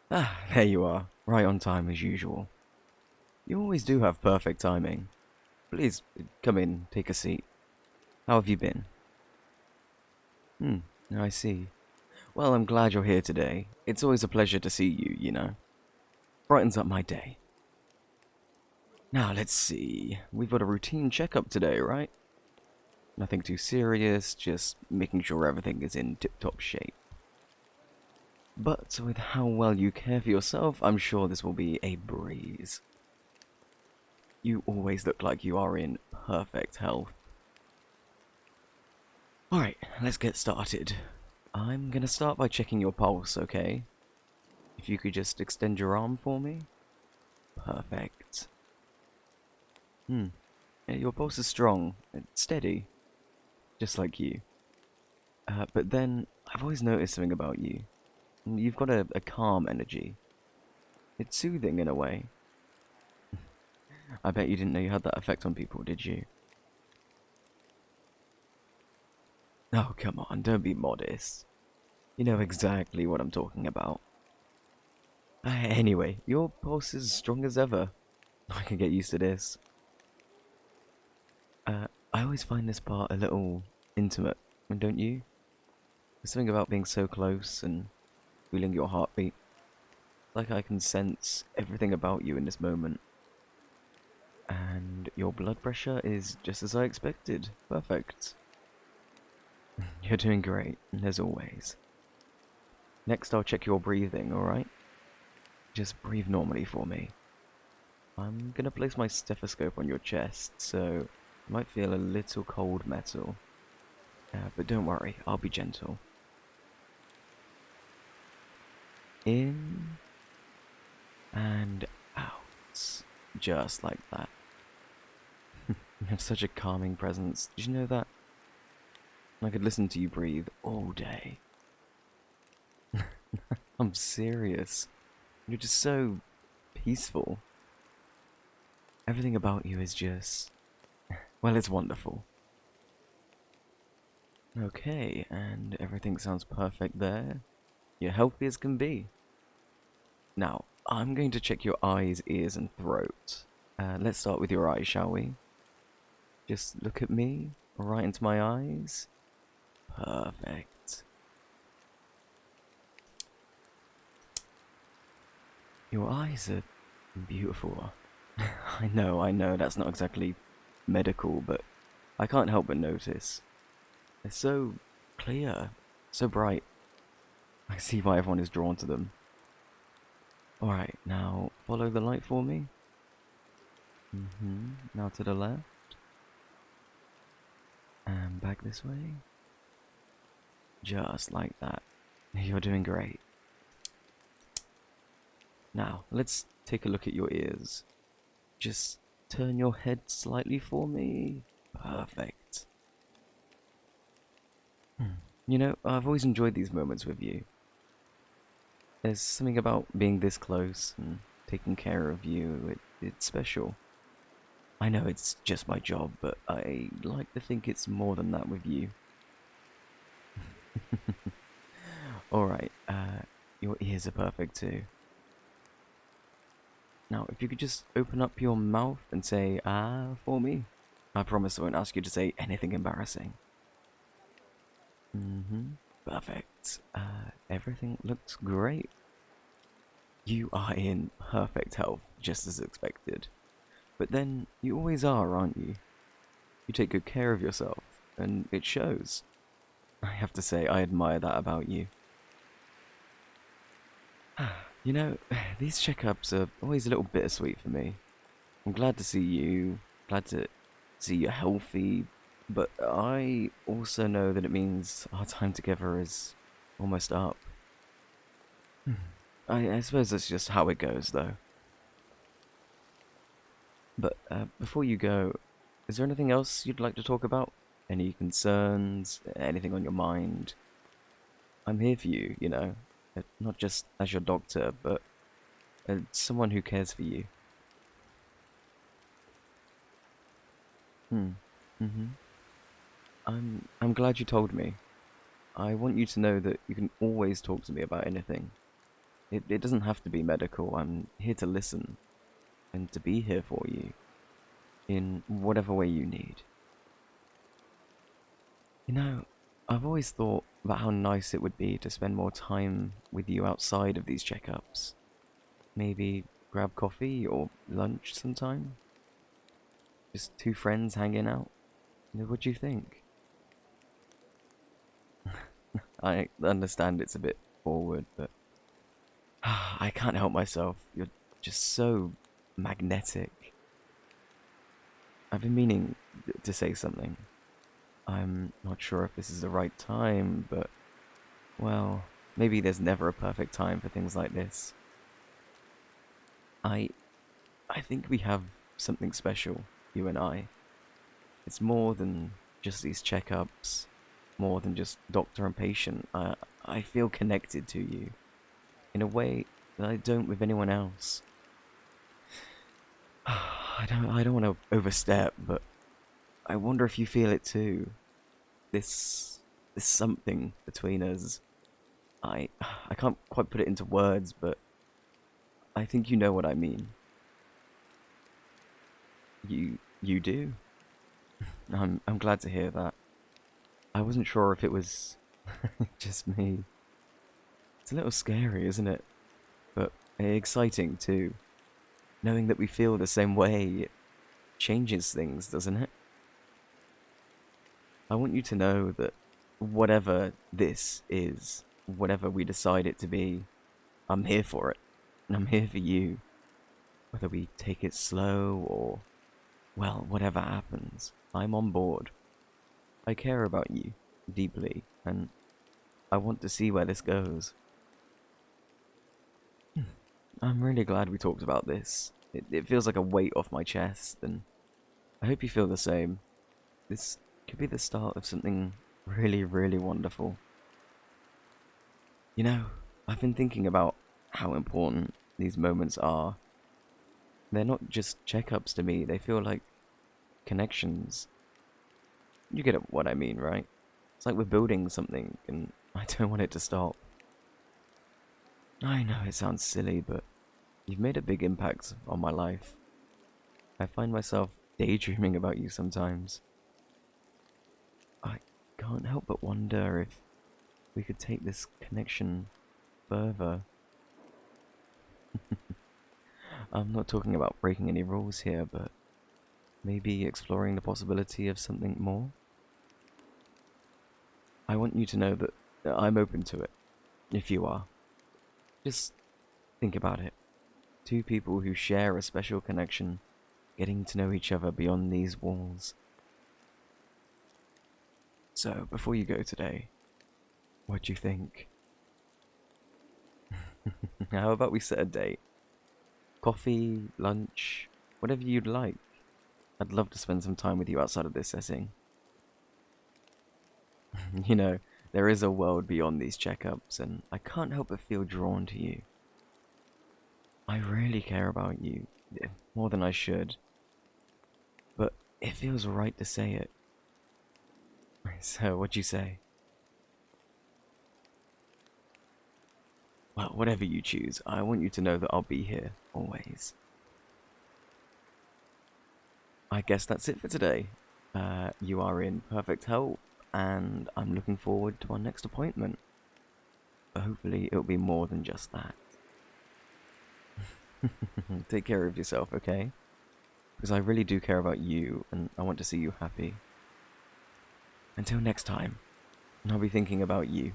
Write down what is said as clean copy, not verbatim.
Ah, there you are, right on time as usual. You always do have perfect timing. Please, come in, take a seat. How have you been? Hmm, I see. Well, I'm glad you're here today. It's always a pleasure to see you, you know. Brightens up my day. Now, let's see. We've got a routine checkup today, right? Nothing too serious, just making sure everything is in tip-top shape. But with how well you care for yourself, I'm sure this will be a breeze. You always look like you are in perfect health. Alright, let's get started. I'm gonna start by checking your pulse, okay? If you could just extend your arm for me. Perfect. Yeah, your pulse is strong, and steady, just like you. But then, I've always noticed something about you. You've got a calm energy. It's soothing in a way. I bet you didn't know you had that effect on people, did you? Oh, come on, don't be modest. You know exactly what I'm talking about. Anyway, your pulse is as strong as ever. I can get used to this. I always find this part a little intimate, don't you? There's something about being so close and feeling your heartbeat. Like I can sense everything about you in this moment. And your blood pressure is just as I expected. Perfect. You're doing great, as always. Next, I'll check your breathing, alright? Just breathe normally for me. I'm gonna place my stethoscope on your chest, so you might feel a little cold metal. But don't worry, I'll be gentle. In and out. Just like that. You have such a calming presence. Did you know that? I could listen to you breathe all day. I'm serious. You're just so peaceful. Everything about you is just... well, it's wonderful. Okay, and everything sounds perfect there. You're healthy as can be. Now, I'm going to check your eyes, ears, and throat. Let's start with your eyes, shall we? Just look at me, right into my eyes. Perfect. Your eyes are beautiful. I know, that's not exactly medical, but I can't help but notice. They're so clear, so bright. I see why everyone is drawn to them. Alright, now follow the light for me. Now to the left. And back this way. Just like that. You're doing great. Now, let's take a look at your ears. Just turn your head slightly for me. Perfect. You know, I've always enjoyed these moments with you. There's something about being this close and taking care of you. It's special. I know it's just my job, but I like to think it's more than that with you. Alright, your ears are perfect too. Now, if you could just open up your mouth and say, ah, for me. I promise I won't ask you to say anything embarrassing. Perfect. Everything looks great. You are in perfect health, just as expected. But then, you always are, aren't you? You take good care of yourself, and it shows. I have to say, I admire that about you. You know, these checkups are always a little bittersweet for me. I'm glad to see you, glad to see you're healthy, but I also know that it means our time together is almost up. I suppose that's just how it goes, though. But before you go, is there anything else you'd like to talk about? Any concerns? Anything on your mind? I'm here for you, you know. Not just as your doctor, but someone who cares for you. Hmm. Mm-hmm. I'm glad you told me. I want you to know that you can always talk to me about anything. It doesn't have to be medical. I'm here to listen and to be here for you in whatever way you need. You know, I've always thought about how nice it would be to spend more time with you outside of these checkups. Maybe grab coffee or lunch sometime? Just two friends hanging out? What do you think? I understand it's a bit forward, but I can't help myself. You're just so magnetic. I've been meaning to say something. I'm not sure if this is the right time, but, well, maybe there's never a perfect time for things like this. I I think we have something special, you and I. It's more than just these checkups, more than just doctor and patient. I feel connected to you in a way that I don't with anyone else. I don't want to overstep, but I wonder if you feel it too. This something between us. I can't quite put it into words, but I think you know what I mean. You do? I'm glad to hear that. I wasn't sure if it was just me. It's a little scary, isn't it? But exciting too. Knowing that we feel the same way, it changes things, doesn't it? I want you to know that whatever this is, whatever we decide it to be, I'm here for it. And I'm here for you. Whether we take it slow or, well, whatever happens, I'm on board. I care about you deeply, and I want to see where this goes. I'm really glad we talked about this. It feels like a weight off my chest, and I hope you feel the same. This could be the start of something really, really wonderful. You know, I've been thinking about how important these moments are. They're not just checkups to me, they feel like connections. You get what I mean, right? It's like we're building something, and I don't want it to stop. I know it sounds silly, but you've made a big impact on my life. I find myself daydreaming about you sometimes. I can't help but wonder if we could take this connection further. I'm not talking about breaking any rules here, but maybe exploring the possibility of something more. I want you to know that I'm open to it, if you are. Just think about it. Two people who share a special connection, getting to know each other beyond these walls. So, before you go today, what do you think? How about we set a date? Coffee, lunch, whatever you'd like. I'd love to spend some time with you outside of this setting. You know, there is a world beyond these checkups, and I can't help but feel drawn to you. I really care about you, more than I should. But it feels right to say it. So, what'd you say? Well, whatever you choose, I want you to know that I'll be here, always. I guess that's it for today. You are in perfect health, and I'm looking forward to our next appointment. But hopefully it'll be more than just that. Take care of yourself, okay? Because I really do care about you, and I want to see you happy. Until next time, I'll be thinking about you.